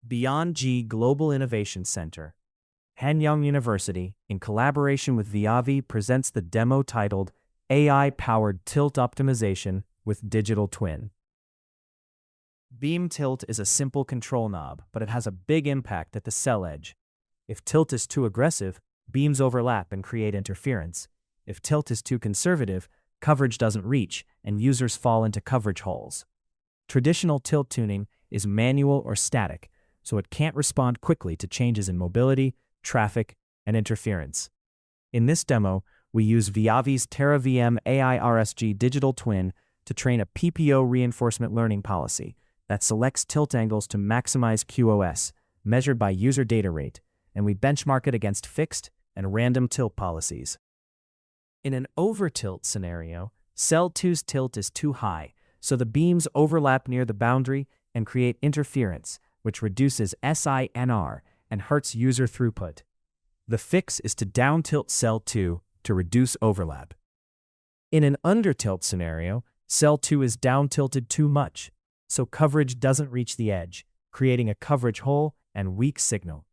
Beyond G Global Innovation Center, Hanyang University, in collaboration with Viavi, presents the demo titled AI-Powered Tilt Optimization with Digital Twin. Beam tilt is a simple control knob, but it has a big impact at the cell edge. If tilt is too aggressive, beams overlap and create interference. If tilt is too conservative, coverage doesn't reach, and users fall into coverage holes. Traditional tilt tuning is manual or static, so it can't respond quickly to changes in mobility, traffic, and interference. In this demo, we use Viavi's TerraVM AI RSG digital twin to train a PPO reinforcement learning policy that selects tilt angles to maximize QoS, measured by user data rate, and we benchmark it against fixed and random tilt policies. In an over-tilt scenario, cell 2's tilt is too high, so the beams overlap near the boundary and create interference, which reduces SINR and hurts user throughput. The fix is to down-tilt cell 2 to reduce overlap. In an under-tilt scenario, cell 2 is down-tilted too much, so coverage doesn't reach the edge, creating a coverage hole and weak signal.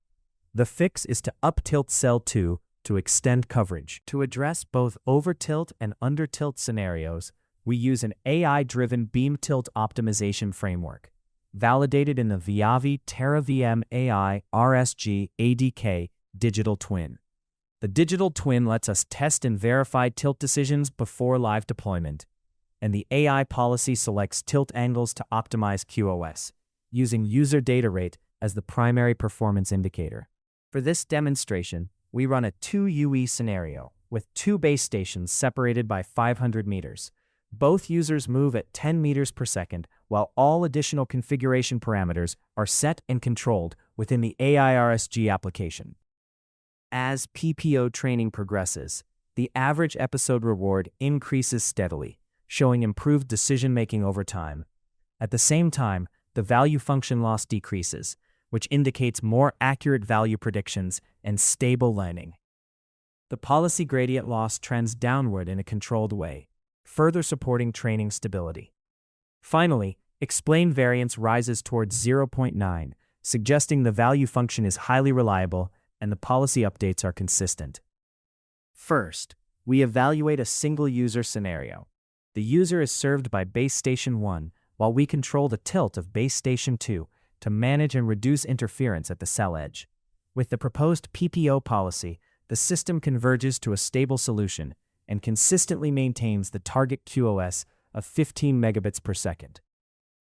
The fix is to up-tilt cell 2 to extend coverage. To address both over-tilt and under-tilt scenarios, we use an AI-driven beam tilt optimization framework, validated in the Viavi TerraVM AI RSG ADK digital twin. The digital twin lets us test and verify tilt decisions before live deployment, and the AI policy selects tilt angles to optimize QoS, using user data rate as the primary performance indicator. For this demonstration, we run a 2UE scenario with 2 base stations separated by 500 meters. Both users move at 10 meters per second, while all additional configuration parameters are set and controlled within the AI RSG application. As PPO training progresses, the average episode reward increases steadily, showing improved decision-making over time. At the same time, the value function loss decreases, which indicates more accurate value predictions and stable landing. The policy gradient loss trends downward in a controlled way, further supporting training stability. Finally, explained variance rises towards 0.9, suggesting the value function is highly reliable and the policy updates are consistent. First, we evaluate a single user scenario. The user is served by base station 1, while we control the tilt of base station 2 to manage and reduce interference at the cell edge. With the proposed PPO policy, the system converges to a stable solution and consistently maintains the target QoS of 15 megabits per second.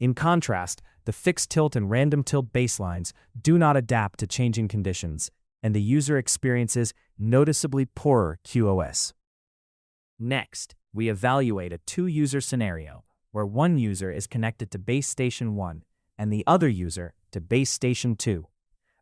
In contrast, the fixed tilt and random tilt baselines do not adapt to changing conditions, and the user experiences noticeably poorer QoS. Next, we evaluate a 2-user scenario, where one user is connected to base station 1 and the other user to base station 2.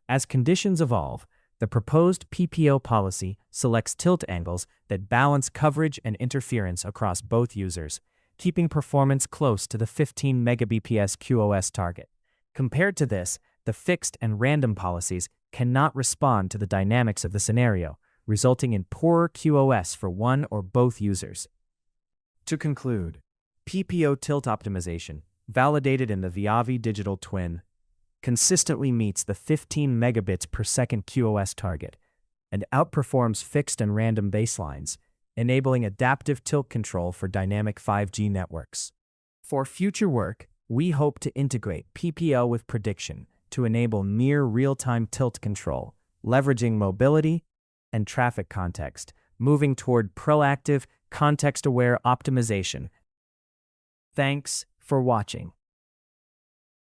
As conditions evolve, the proposed PPO policy selects tilt angles that balance coverage and interference across both users, keeping performance close to the 15 Mbps QoS target. Compared to this, the fixed and random policies cannot respond to the dynamics of the scenario, resulting in poorer QoS for one or both users. To conclude, PPO tilt optimization, validated in the Viavi digital twin, consistently meets the 15 megabits per second QoS target and outperforms fixed and random baselines, enabling adaptive tilt control for dynamic 5G networks. For future work, we hope to integrate PPO with prediction to enable near real-time tilt control, leveraging mobility and traffic context, moving toward proactive, context-aware optimization. Thanks for watching.